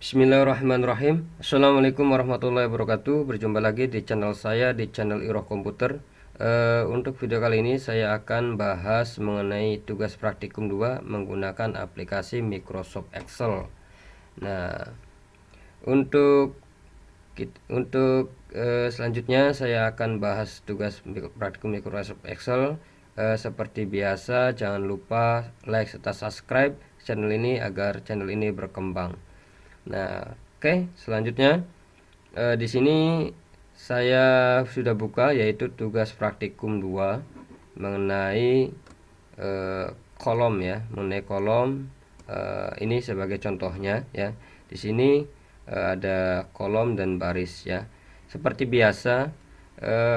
Bismillahirrahmanirrahim. Assalamualaikum warahmatullahi wabarakatuh. Berjumpa lagi di channel saya, di channel Iroh Komputer. Untuk video kali ini saya akan bahas mengenai tugas praktikum 2 menggunakan aplikasi Microsoft Excel. Nah, untuk selanjutnya saya akan bahas tugas praktikum Microsoft Excel. Seperti biasa, jangan lupa like serta subscribe channel ini agar channel ini berkembang. Nah, oke, selanjutnya di sini saya sudah buka yaitu tugas praktikum 2 mengenai kolom ya, mengenai kolom. Ini sebagai contohnya ya. Di sini ada kolom dan baris ya. Seperti biasa,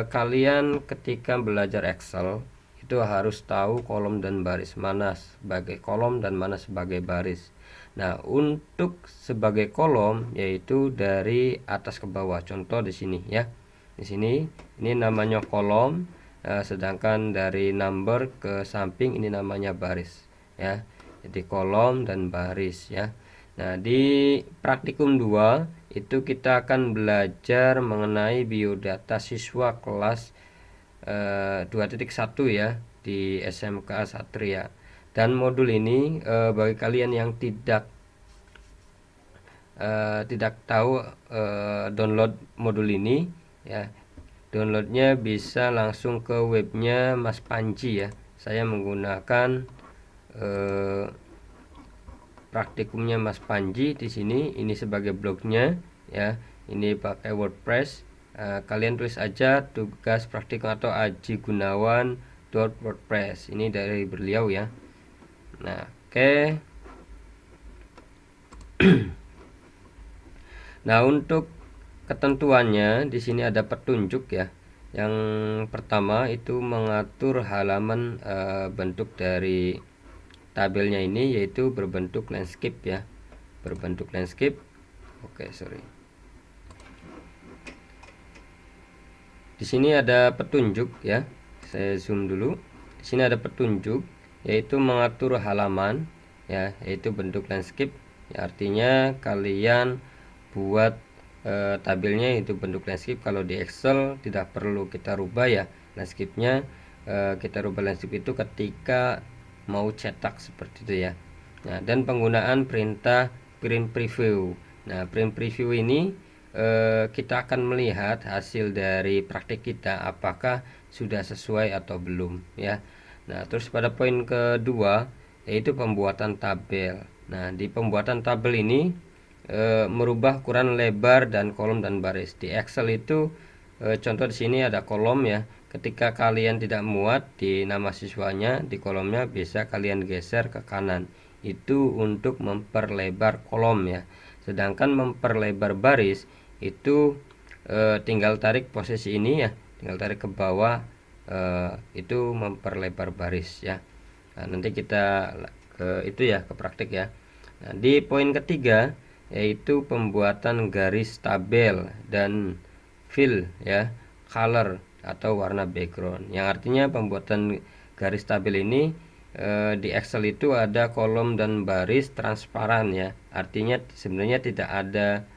kalian ketika belajar Excel itu harus tahu kolom dan baris, mana sebagai kolom dan mana sebagai baris. Nah, untuk sebagai kolom yaitu dari atas ke bawah. Contoh di sini ya. Di sini ini namanya kolom, sedangkan dari number ke samping ini namanya baris ya. Jadi kolom dan baris ya. Nah, di praktikum 2 itu kita akan belajar mengenai biodata siswa kelas 2.1 ya di SMK Satria. Dan modul ini bagi kalian yang tidak tahu download modul ini ya, downloadnya bisa langsung ke webnya Mas Panji ya. Saya menggunakan praktikumnya Mas Panji di sini. Ini sebagai blognya ya. Ini pakai WordPress. Kalian tulis aja tugas praktikum atau Aji Gunawan .wordpress. Ini dari beliau ya. Nah, oke. Nah, untuk ketentuannya di sini ada petunjuk ya. Yang pertama itu mengatur halaman bentuk dari tabelnya ini yaitu berbentuk landscape ya. Berbentuk landscape. Oke, sorry. Di sini ada petunjuk ya. Saya zoom dulu. Di sini ada petunjuk yaitu mengatur halaman ya, yaitu bentuk landscape. Ya, artinya kalian buat tabelnya itu bentuk landscape. Kalau di Excel tidak perlu kita rubah ya landscape-nya. Kita rubah landscape itu ketika mau cetak seperti itu ya. Nah, dan penggunaan perintah print preview. Nah, print preview ini kita akan melihat hasil dari praktik kita apakah sudah sesuai atau belum ya. Nah, terus pada poin kedua yaitu pembuatan tabel. Nah, di pembuatan tabel ini merubah ukuran lebar dan kolom dan baris. Di Excel itu contoh di sini ada kolom ya. Ketika kalian tidak muat di nama siswanya, di kolomnya bisa kalian geser ke kanan. Itu untuk memperlebar kolom ya. Sedangkan memperlebar baris itu tinggal tarik posisi ini ya, tinggal tarik ke bawah, itu memperlebar baris ya. Nah, nanti kita itu ya ke praktik ya. Nah, di poin ketiga yaitu pembuatan garis tabel dan fill ya, color atau warna background. Yang artinya pembuatan garis tabel ini di Excel itu ada kolom dan baris transparan ya. Artinya sebenarnya tidak ada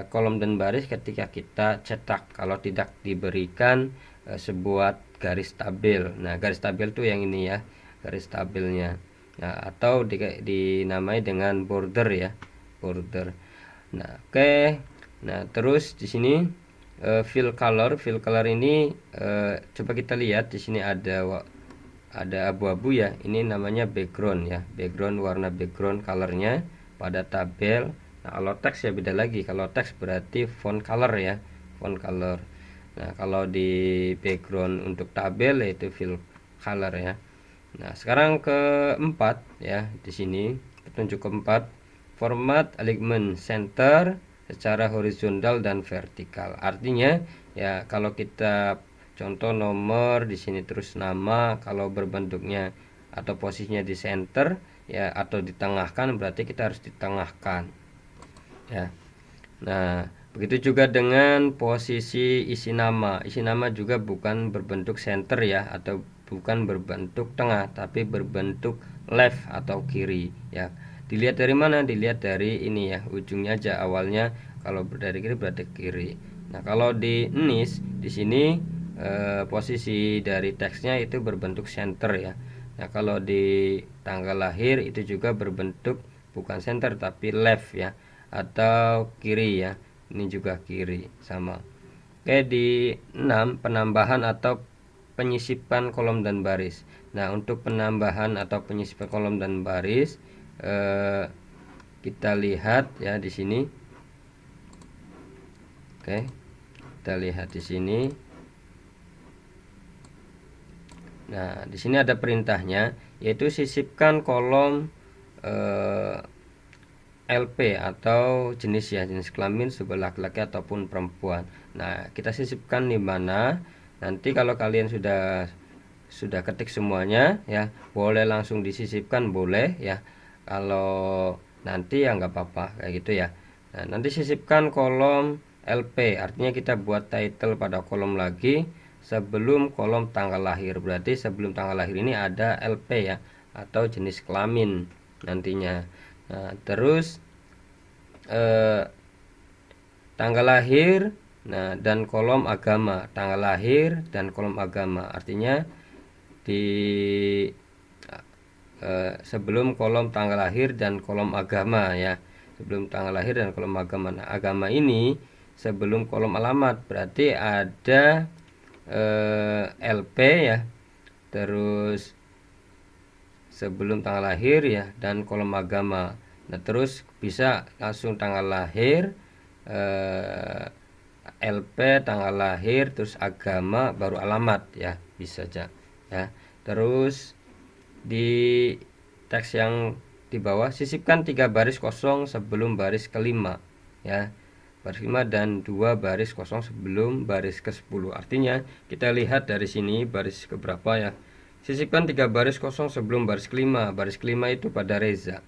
kolom dan baris ketika kita cetak kalau tidak diberikan sebuah garis tabel. Nah, garis tabel itu yang ini ya, garis tabelnya. Nah, atau dinamai dengan border ya, border. Nah, oke. Nah, terus di sini fill color ini coba kita lihat di sini ada abu-abu ya. Ini namanya background ya, background, warna background colornya pada tabel. Nah, kalau teks ya beda lagi. Kalau teks berarti font color ya, font color. Nah, kalau di background untuk tabel yaitu fill color ya. Nah, sekarang keempat ya, di sini petunjuk keempat, format alignment center secara horizontal dan vertikal. Artinya ya kalau kita contoh nomor di sini terus nama, kalau berbentuknya atau posisinya di center ya atau ditengahkan berarti kita harus ditengahkan ya. Nah, begitu juga dengan posisi isi nama. Isi nama juga bukan berbentuk center ya, atau bukan berbentuk tengah, tapi berbentuk left atau kiri ya. Dilihat dari mana? Dilihat dari ini ya, ujungnya aja. Awalnya kalau dari kiri berarti kiri. Nah, kalau di nis di sini posisi dari teksnya itu berbentuk center ya. Nah, kalau di tanggal lahir itu juga berbentuk bukan center tapi left ya, atau kiri ya. Ini juga kiri sama. Oke, di 6 penambahan atau penyisipan kolom dan baris. Nah, untuk penambahan atau penyisipan kolom dan baris kita lihat ya di sini. Oke, kita lihat di sini. Nah, di sini ada perintahnya, yaitu sisipkan kolom LP atau jenis ya, jenis kelamin sebagai laki-laki ataupun perempuan. Nah, kita sisipkan di mana? Nanti kalau kalian sudah ketik semuanya ya, boleh langsung disisipkan, boleh ya. Kalau nanti ya nggak apa-apa kayak gitu ya. Nah, nanti sisipkan kolom LP, artinya kita buat title pada kolom lagi sebelum kolom tanggal lahir. Berarti sebelum tanggal lahir ini ada LP ya, atau jenis kelamin nantinya. Nah, terus tanggal lahir, nah, dan kolom agama. Tanggal lahir dan kolom agama, artinya di sebelum kolom tanggal lahir dan kolom agama ya, sebelum tanggal lahir dan kolom agama. Nah, agama ini sebelum kolom alamat, berarti ada LP ya, terus sebelum tanggal lahir ya, dan kolom agama. Nah, terus bisa langsung tanggal lahir, LP, tanggal lahir, terus agama, baru alamat ya, bisa aja ya. Terus di teks yang di bawah sisipkan 3 baris kosong sebelum baris kelima ya, baris 5 dan 2 baris kosong sebelum baris ke-10. Artinya kita lihat dari sini baris keberapa ya. Sisipkan 3 baris kosong sebelum baris kelima. Baris kelima itu pada Reza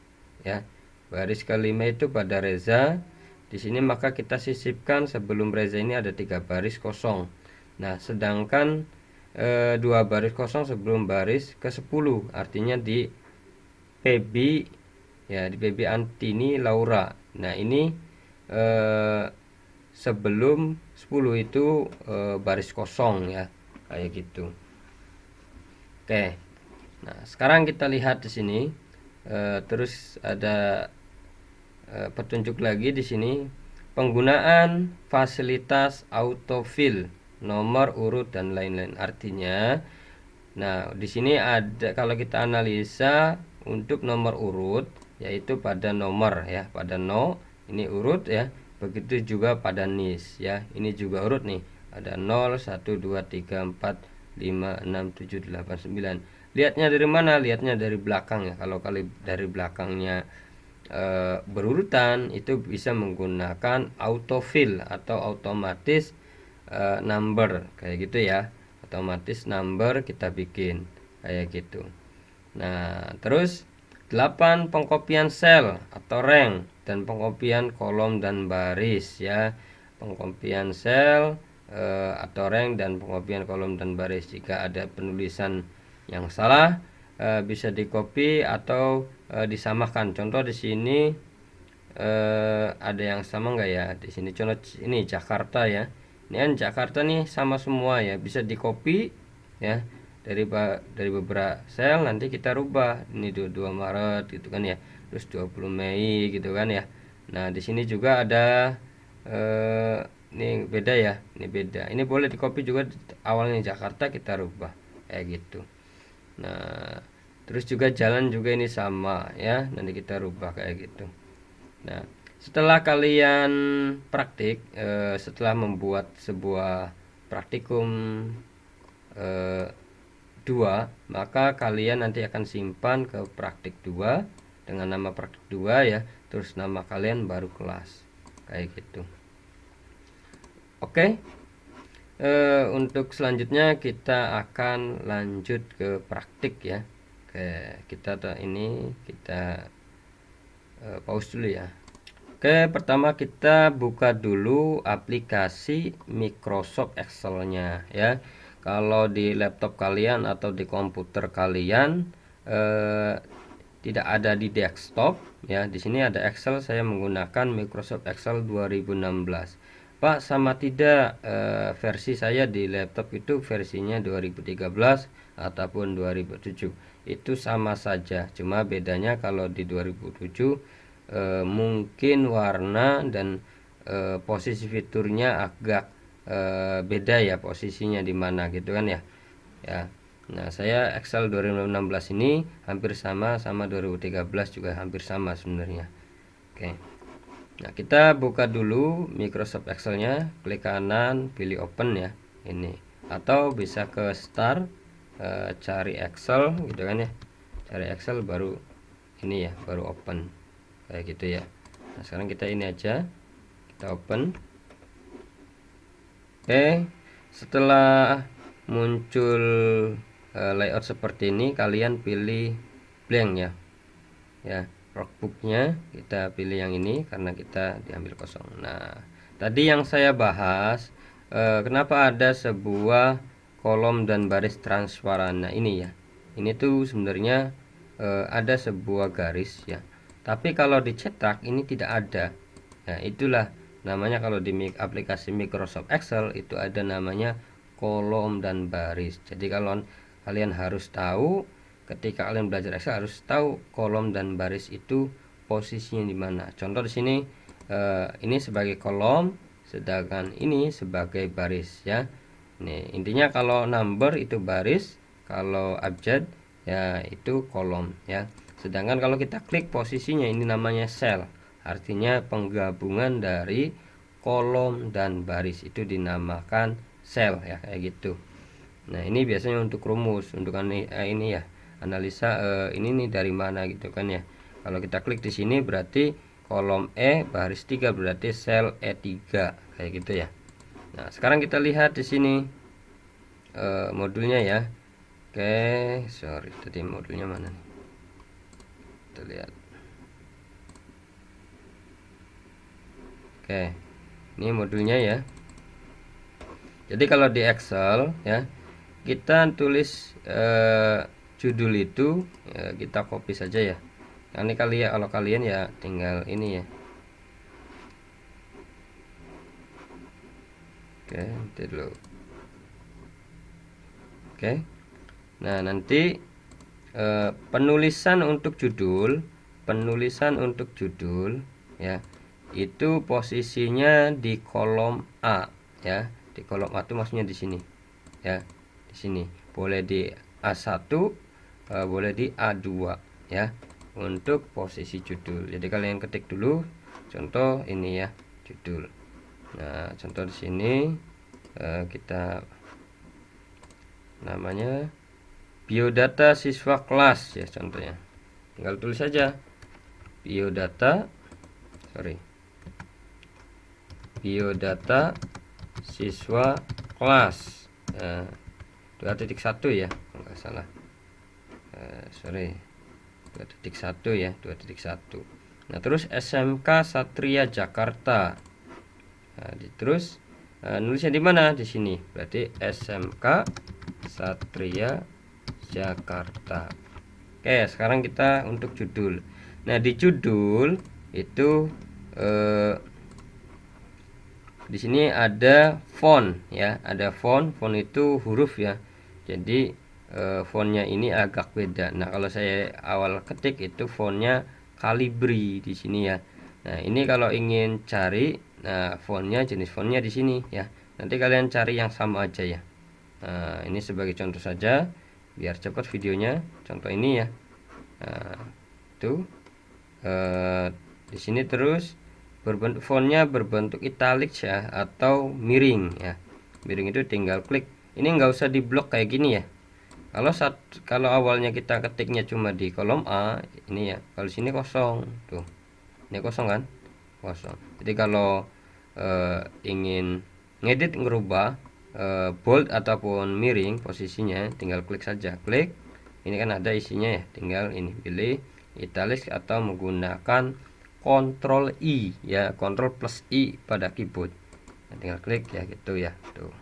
ya. Baris kelima itu pada Reza. Di sini maka kita sisipkan sebelum Reza ini ada 3 baris kosong. Nah, sedangkan 2 baris kosong sebelum baris ke-10, artinya di PB ya, di PB Antini Laura. Nah, ini sebelum 10 itu baris kosong ya, kayak gitu. Oke. Nah, sekarang kita lihat di sini terus ada petunjuk lagi di sini, penggunaan fasilitas autofill, nomor urut dan lain-lain. Artinya, nah di sini ada, kalau kita analisa untuk nomor urut yaitu pada nomor ya, pada no ini urut ya. Begitu juga pada nis ya, ini juga urut nih. Ada 0 1 2 3 4 5 6 7 8 9. Lihatnya dari mana? Lihatnya dari belakang ya. Kalau dari belakangnya berurutan itu bisa menggunakan autofill atau otomatis number kayak gitu ya, otomatis number kita bikin kayak gitu. Nah, terus 8 pengkopian sel atau rank dan pengkopian kolom dan baris ya, pengkopian sel atau rank dan pengkopian kolom dan baris. Jika ada penulisan yang salah bisa di-copy atau disamakan. Contoh di sini ada yang sama enggak ya? Di sini contoh ini Jakarta ya. Ini kan Jakarta nih sama semua ya, bisa di-copy ya dari beberapa sel, nanti kita rubah. Ini 22 Maret gitu kan ya. Terus 20 Mei gitu kan ya. Nah, di sini juga ada ini beda ya. Ini beda. Ini boleh di-copy juga, awalnya Jakarta kita rubah kayak gitu. Nah, terus juga jalan juga ini sama ya, nanti kita rubah kayak gitu. Nah, setelah kalian praktik, setelah membuat sebuah praktikum 2, maka kalian nanti akan simpan ke praktik 2 dengan nama praktik 2 ya, terus nama kalian baru kelas kayak gitu. Oke. Untuk selanjutnya kita akan lanjut ke praktik ya. Oke, kita pause dulu ya. Oke, pertama kita buka dulu aplikasi Microsoft Excel-nya ya. Kalau di laptop kalian atau di komputer kalian tidak ada di desktop, ya. Di sini ada Excel, saya menggunakan Microsoft Excel 2016. Pak, sama tidak versi saya di laptop itu versinya 2013 ataupun 2007? Itu sama saja, cuma bedanya kalau di 2007 mungkin warna dan posisi fiturnya agak beda ya, posisinya di mana gitu kan ya. Ya. Nah, saya Excel 2016 ini hampir sama 2013 juga hampir sama sebenarnya. Oke. Nah, kita buka dulu Microsoft Excel-nya, klik kanan, pilih open ya. Ini. Atau bisa ke start, cari Excel gitu kan ya. Cari Excel baru ini ya, baru open. Kayak gitu ya. Nah, sekarang kita ini aja. Kita open. Oke. Setelah muncul layout seperti ini, kalian pilih blank ya. Ya, workbooknya kita pilih yang ini karena kita diambil kosong. Nah, tadi yang saya bahas, kenapa ada sebuah kolom dan baris transparan. Nah, ini ya. Ini tuh sebenarnya ada sebuah garis ya. Tapi kalau dicetak ini tidak ada. Nah, itulah namanya kalau di aplikasi Microsoft Excel itu ada namanya kolom dan baris. Jadi kalau kalian harus tahu, ketika kalian belajar Excel harus tahu kolom dan baris itu posisinya di mana. Contoh di sini ini sebagai kolom, sedangkan ini sebagai baris ya. Nih, intinya kalau number itu baris, kalau abjad ya itu kolom ya. Sedangkan kalau kita klik posisinya ini namanya cell. Artinya penggabungan dari kolom dan baris itu dinamakan sel ya, kayak gitu. Nah, ini biasanya untuk rumus, untuk ini ya, analisa ini nih dari mana gitu kan ya. Kalau kita klik di sini berarti kolom E baris 3 berarti sel E3 kayak gitu ya. Nah, sekarang kita lihat di sini modulnya ya. Oke, sorry tadi modulnya mana nih? Kita lihat. Oke, ini modulnya ya. Jadi kalau di Excel ya, kita tulis judul itu kita copy saja ya. Nah, ini kali ya, kalau kalian ya tinggal ini ya. Oke, nanti dulu. Oke. Nah, nanti penulisan untuk judul ya. Itu posisinya di kolom A ya. Di kolom A itu maksudnya di sini. Ya. Di sini. Boleh di A1, boleh di A2 ya. Untuk posisi judul. Jadi kalian ketik dulu contoh ini ya, judul. Nah, contoh di sini kita namanya biodata siswa kelas ya, contohnya. Tinggal tulis saja biodata siswa kelas 2.1 ya, enggak salah. 2.1 ya, 2.1. Nah, terus SMK Satria Jakarta. Nah, terus nulisnya di mana? Di sini. Berarti SMK Satria Jakarta. Oke, sekarang kita untuk judul. Nah, di judul itu di sini ada font ya, ada font itu huruf ya. Jadi fontnya ini agak beda. Nah, kalau saya awal ketik itu fontnya Calibri di sini ya. Nah, ini kalau ingin cari fontnya, jenis fontnya di sini ya. Nanti kalian cari yang sama aja ya. Nah, ini sebagai contoh saja biar cepat videonya. Contoh ini ya. Nah, itu di sini terus fontnya berbentuk italic ya atau miring ya. Miring itu tinggal klik. Ini nggak usah diblok kayak gini ya. Kalau awalnya kita ketiknya cuma di kolom A ini ya, kalau sini kosong tuh, ini kosong kan, kosong. Jadi kalau ingin ngedit, ngerubah bold ataupun miring posisinya, tinggal klik saja, klik. Ini kan ada isinya ya, tinggal ini pilih italics atau menggunakan Ctrl I ya, Ctrl plus I pada keyboard. Nah, tinggal klik ya gitu ya, tuh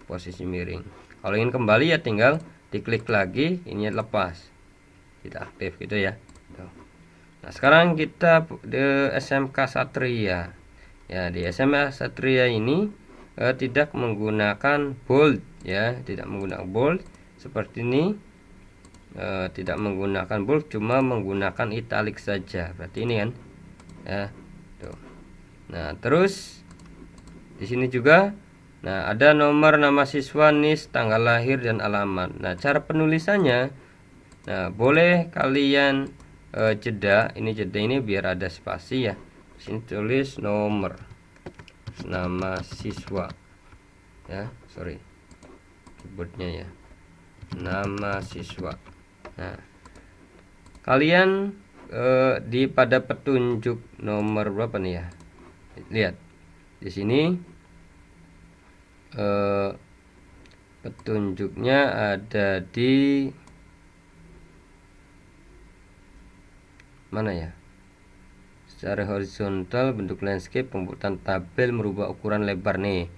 posisi miring. Kalau ingin kembali ya tinggal diklik lagi, ini lepas, tidak aktif gitu ya. Tuh. Nah, sekarang kita di SMK Satria. Ya, di SMK Satria ini tidak menggunakan bold ya, tidak menggunakan bold seperti ini. Tidak menggunakan bold, cuma menggunakan italic saja. Berarti ini kan. Ya. Tuh. Nah, terus di sini juga ada nomor nama siswa, NIS, tanggal lahir dan alamat. Nah, cara penulisannya boleh kalian jeda ini biar ada spasi ya. Di sini tulis nomor nama siswa. Ya, sorry. Keyboardnya ya. Nama siswa. Nah, kalian pada petunjuk nomor berapa nih ya? Lihat di sini petunjuknya ada di mana ya? Secara horizontal bentuk landscape, pembuatan tabel, merubah ukuran lebar nih.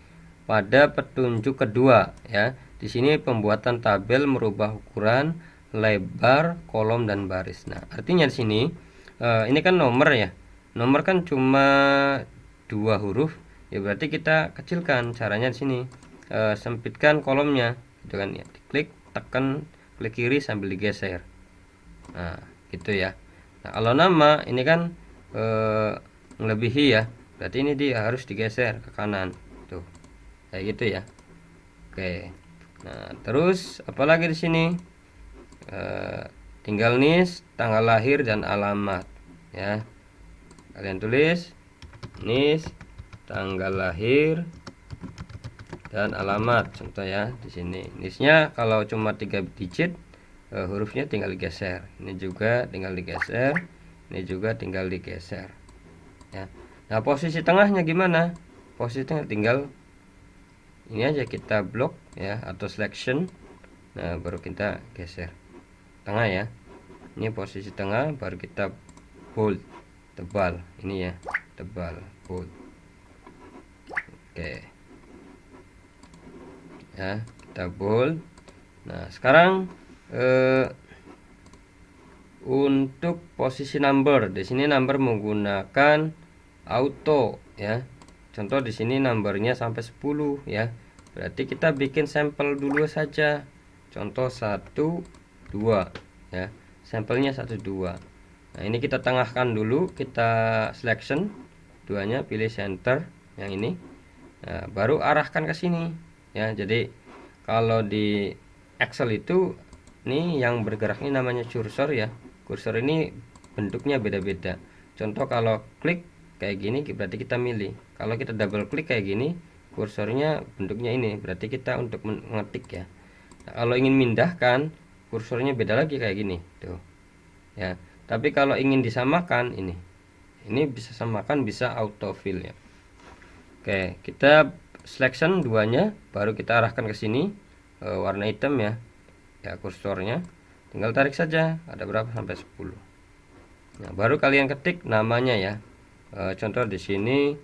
Pada petunjuk kedua ya, di sini pembuatan tabel, merubah ukuran lebar kolom dan baris. Nah, artinya di sini ini kan nomor ya. Nomor kan cuma 2 huruf, ya berarti kita kecilkan. Caranya di sini sempitkan kolomnya, gitu kan ya. Klik, tekan, klik kiri sambil digeser. Nah, gitu ya. Nah, kalau nama ini kan melebihi ya, berarti ini dia harus digeser ke kanan tuh, kayak gitu ya. Oke, nah terus apalagi di sini tinggal NIS, tanggal lahir dan alamat ya. Kalian tulis NIS, tanggal lahir dan alamat, contoh ya. Di sini NIS-nya kalau cuma 3 digit, hurufnya tinggal digeser. Ini juga tinggal digeser, ini juga tinggal digeser ya. Nah, posisi tengahnya gimana? Posisi tengah tinggal ini aja, kita blok ya, atau selection. Nah, baru kita geser tengah ya. Ini posisi tengah, baru kita bold, tebal ini ya, tebal, bold. Oke ya, kita bold. Nah, sekarang untuk posisi number, di sini number menggunakan auto ya. Contoh di sini numbernya sampai 10 ya. Berarti kita bikin sampel dulu saja. Contoh 1 2 ya. Sampelnya 1 2. Nah, ini kita tengahkan dulu, kita selection duanya, pilih center yang ini. Nah, baru arahkan ke sini ya. Jadi kalau di Excel itu ini yang bergerak ini namanya cursor ya. Kursor ini bentuknya beda-beda. Contoh kalau klik kayak gini berarti kita milih. Kalau kita double klik kayak gini, kursornya bentuknya ini, berarti kita untuk mengetik ya. Nah, kalau ingin mindahkan, kursornya beda lagi kayak gini tuh ya. Tapi kalau ingin disamakan, ini bisa samakan, bisa autofill ya. Oke, kita selection duanya, baru kita arahkan ke sini, warna hitam ya. Ya, kursornya tinggal tarik saja, ada berapa sampai 10. Nah, baru kalian ketik namanya ya. Contoh di sini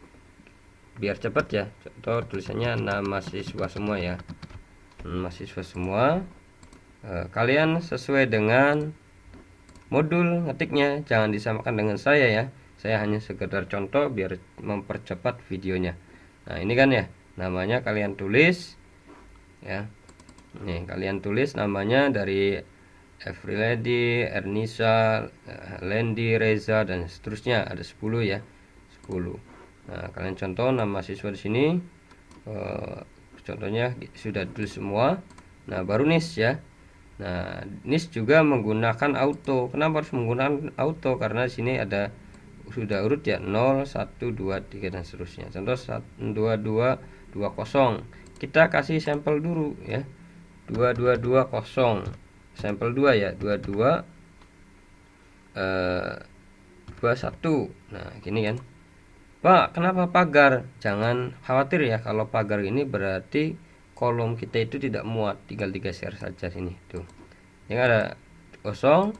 biar cepat ya. Contoh tulisannya nama siswa semua ya. Nama siswa semua. Kalian sesuai dengan modul ngetiknya, jangan disamakan dengan saya ya. Saya hanya sekedar contoh biar mempercepat videonya. Nah, ini kan ya, namanya kalian tulis ya. Nih, kalian tulis namanya dari Efriledi, Ernisa, Lendi, Reza dan seterusnya, ada 10 ya. 10. Nah, kalian contoh nama siswa di sini. Contohnya sudah tulis semua. Nah, baru NIS ya. Nah, NIS juga menggunakan auto. Kenapa harus menggunakan auto? Karena di sini ada sudah urut ya, 0 1 2 3 dan seterusnya. Contoh 2 2 2 0. Kita kasih sampel dulu ya. 2 2 2 0. Sampel 2 ya, 22 21. Nah, gini kan. Pak, kenapa pagar? Jangan khawatir ya, kalau pagar ini berarti kolom kita itu tidak muat, tinggal digeser saja sini tuh. Yang ada kosong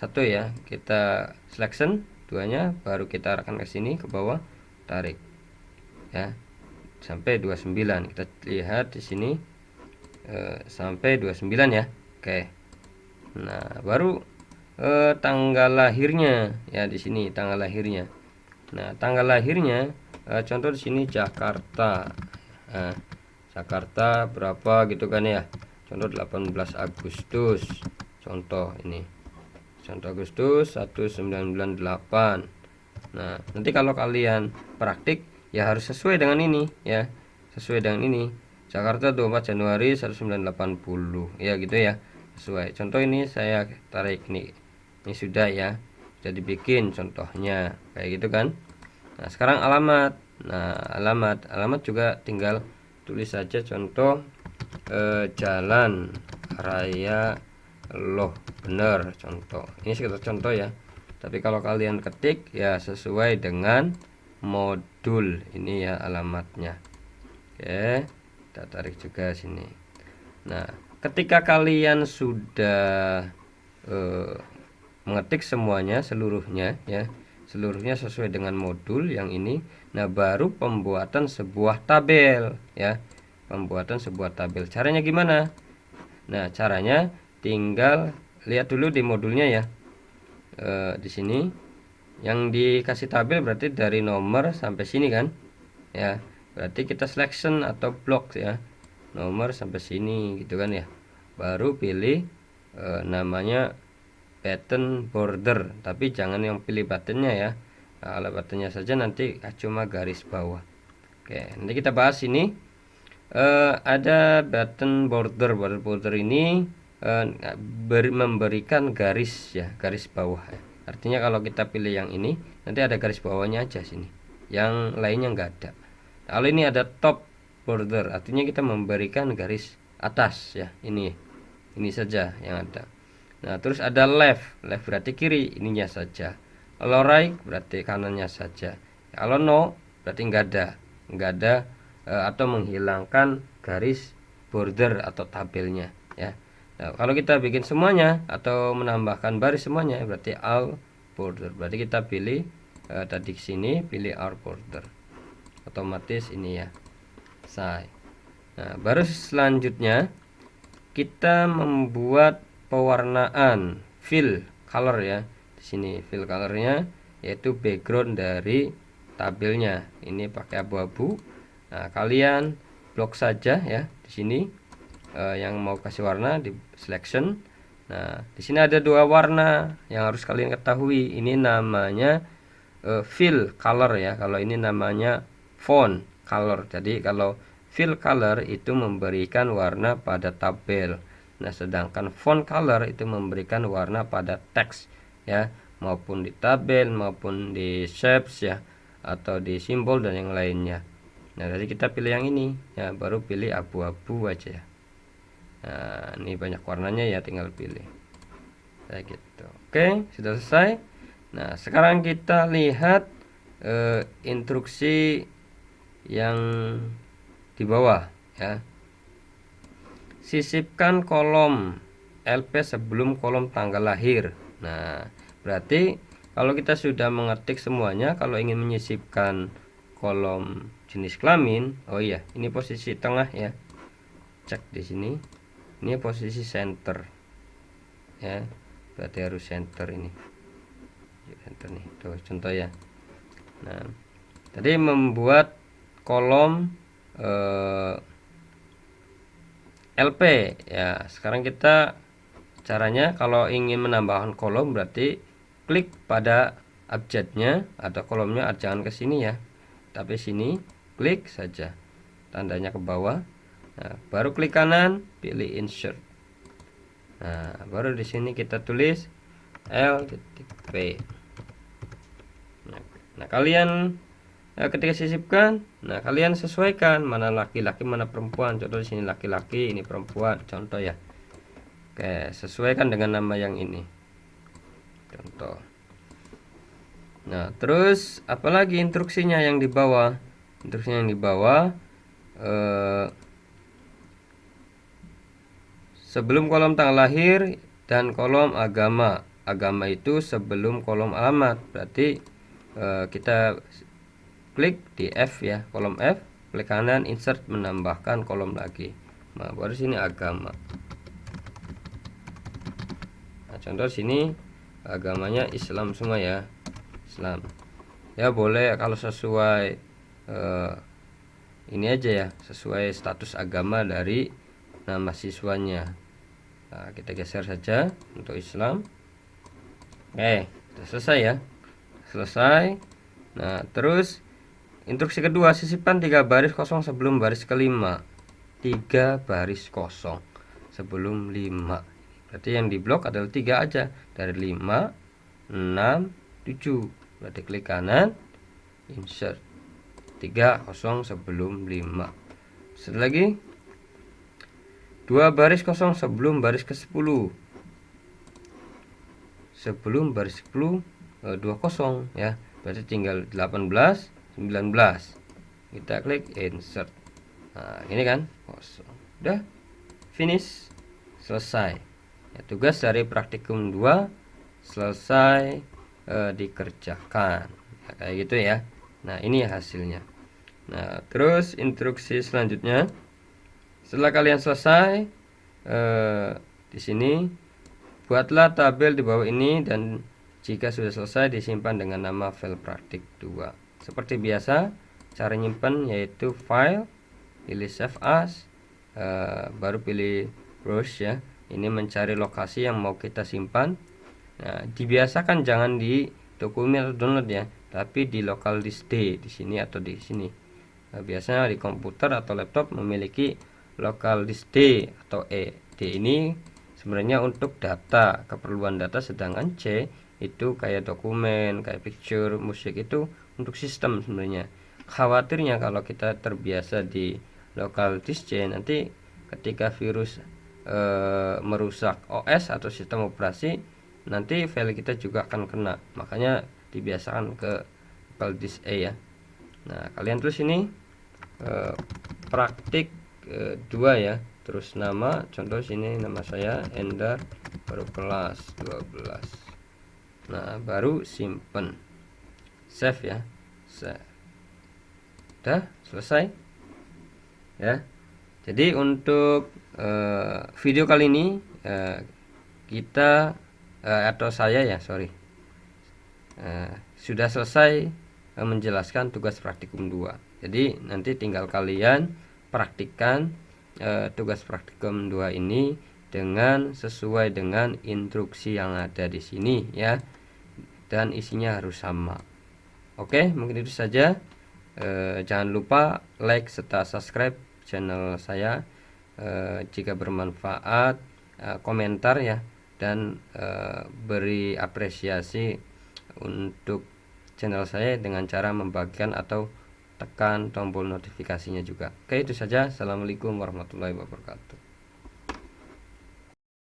1 ya, kita selection duanya, baru kita arahkan ke sini ke bawah, tarik ya sampai 29. Kita lihat di sini sampai 29 ya. Oke. Nah, baru tanggal lahirnya ya, di sini tanggal lahirnya. Nah, tanggal lahirnya contoh di sini Jakarta. Nah, Jakarta berapa gitu kan ya. Contoh 18 Agustus. Contoh ini. Contoh Agustus 1998. Nah, nanti kalau kalian praktik ya harus sesuai dengan ini ya. Sesuai dengan ini. Jakarta 24 Januari 1980 ya gitu ya. Sesuai. Contoh ini saya tarik nih. Ini sudah ya. Sudah dibikin contohnya kayak gitu kan. Nah, sekarang alamat. Nah, alamat juga tinggal tulis saja contoh Jalan Raya Loh Bener, contoh. Ini sekitar contoh ya. Tapi kalau kalian ketik ya sesuai dengan modul ini ya alamatnya. Oke, kita tarik juga sini. Nah, ketika kalian sudah mengetik semuanya seluruhnya ya, seluruhnya sesuai dengan modul yang ini, nah baru pembuatan sebuah tabel ya. Pembuatan sebuah tabel. Caranya gimana? Nah, caranya tinggal lihat dulu di modulnya ya. Di sini yang dikasih tabel berarti dari nomor sampai sini kan ya, berarti kita selection atau block ya, nomor sampai sini gitu kan ya, baru pilih namanya pattern border, tapi jangan yang pilih buttonnya ya. Nah, kalau buttonnya saja nanti cuma garis bawah. Oke, nanti kita bahas ini. Ada button border ini memberikan garis ya, garis bawah ya. Artinya kalau kita pilih yang ini nanti ada garis bawahnya aja sini, yang lainnya enggak ada. Kalau ini ada top border, artinya kita memberikan garis atas ya, ini saja yang ada. Nah, terus ada left berarti kiri, ininya saja. Kalau right berarti kanannya saja. Kalau no berarti enggak ada atau menghilangkan garis border atau tabelnya ya. Nah, kalau kita bikin semuanya atau menambahkan baris semuanya berarti all border. Berarti kita pilih tadi sini pilih all border. Otomatis ini ya. Selesai. Nah, baru selanjutnya kita membuat pewarnaan fill color ya. Di sini fill colornya yaitu background dari tabelnya. Ini pakai abu-abu. Nah, kalian blok saja ya di sini yang mau kasih warna di selection. Nah, di sini ada dua warna yang harus kalian ketahui. Ini namanya fill color ya. Kalau ini namanya font color. Jadi kalau fill color itu memberikan warna pada tabel. Nah, sedangkan font color itu memberikan warna pada teks ya, maupun di tabel maupun di shapes ya, atau di simbol dan yang lainnya. Nah, jadi kita pilih yang ini ya, baru pilih abu-abu aja ya. Nah, ini banyak warnanya ya, tinggal pilih kayak gitu. Oke, sudah selesai. Nah, sekarang kita lihat instruksi yang di bawah ya. Sisipkan kolom LP sebelum kolom tanggal lahir. Nah, berarti kalau kita sudah mengetik semuanya, kalau ingin menyisipkan kolom jenis kelamin, oh iya, ini posisi tengah ya. Cek di sini. Ini posisi center. Ya. Berarti harus center ini. Center nih. Tuh, contoh ya. Nah, tadi membuat kolom LP ya. Sekarang kita caranya kalau ingin menambahkan kolom berarti klik pada abjadnya atau kolomnya, jangan ke sini ya, tapi sini klik saja tandanya ke bawah. Nah, baru klik kanan pilih insert. Nah, baru di sini kita tulis L.P. Nah, kalian ketika sisipkan, nah kalian sesuaikan mana laki-laki mana perempuan. Contoh di sini laki-laki, ini perempuan, contoh ya. Oke, sesuaikan dengan nama yang ini. Contoh. Nah, terus apalagi instruksinya yang di bawah? Instruksinya yang di bawah sebelum kolom tanggal lahir dan kolom agama. Agama itu sebelum kolom alamat. Berarti kita klik di F ya, kolom F, klik kanan insert, menambahkan kolom lagi. Nah, baru sini agama. Nah, contoh sini agamanya Islam semua ya, Islam. Ya boleh kalau sesuai ini aja ya, sesuai status agama dari nama siswanya. Nah, kita geser saja untuk Islam. Oke, sudah selesai ya. Selesai. Nah, terus instruksi kedua, sisipkan 3 baris kosong sebelum baris kelima. 3 baris kosong sebelum 5. Berarti yang diblok adalah 3 aja. Dari 5, 6, 7. Berarti klik kanan, insert 3 kosong sebelum 5. Setelah lagi 2 baris kosong sebelum baris ke-10. Sebelum baris 10 2 kosong ya. Berarti tinggal 18, 19. Kita klik insert. Nah, ini kan kosong. Udah finish, selesai. Ya, tugas dari praktikum 2 selesai dikerjakan. Ya, kayak gitu ya. Nah, ini hasilnya. Nah, terus instruksi selanjutnya, setelah kalian selesai di sini buatlah tabel di bawah ini, dan jika sudah selesai disimpan dengan nama file praktik 2. Seperti biasa, cara nyimpan yaitu file, pilih save as, baru pilih browse ya. Ini mencari lokasi yang mau kita simpan. Nah, dibiasakan jangan di dokumen atau download ya, tapi di local disk D di sini atau di sini. Nah, biasanya di komputer atau laptop memiliki local disk D atau E. D ini sebenarnya untuk data, keperluan data, sedangkan C itu kayak dokumen, kayak picture, musik, itu untuk sistem sebenarnya. Khawatirnya kalau kita terbiasa di local disk C, nanti ketika virus merusak OS atau sistem operasi, nanti file kita juga akan kena. Makanya dibiasakan ke local disk E ya. Nah, kalian tulis ini praktik 2 ya. Terus nama, contoh sini nama saya Endar, baru kelas 12. Nah, baru simpen, save ya, save. Udah selesai ya. Jadi untuk video kali ini kita atau saya ya, sudah selesai menjelaskan tugas praktikum 2. Jadi nanti tinggal kalian praktikkan tugas praktikum 2 ini dengan sesuai dengan instruksi yang ada di sini ya, dan isinya harus sama. Oke, mungkin itu saja. Jangan lupa like serta subscribe channel saya. Jika bermanfaat, komentar ya, dan beri apresiasi untuk channel saya dengan cara membagikan atau tekan tombol notifikasinya juga. Oke, itu saja. Assalamualaikum warahmatullahi wabarakatuh.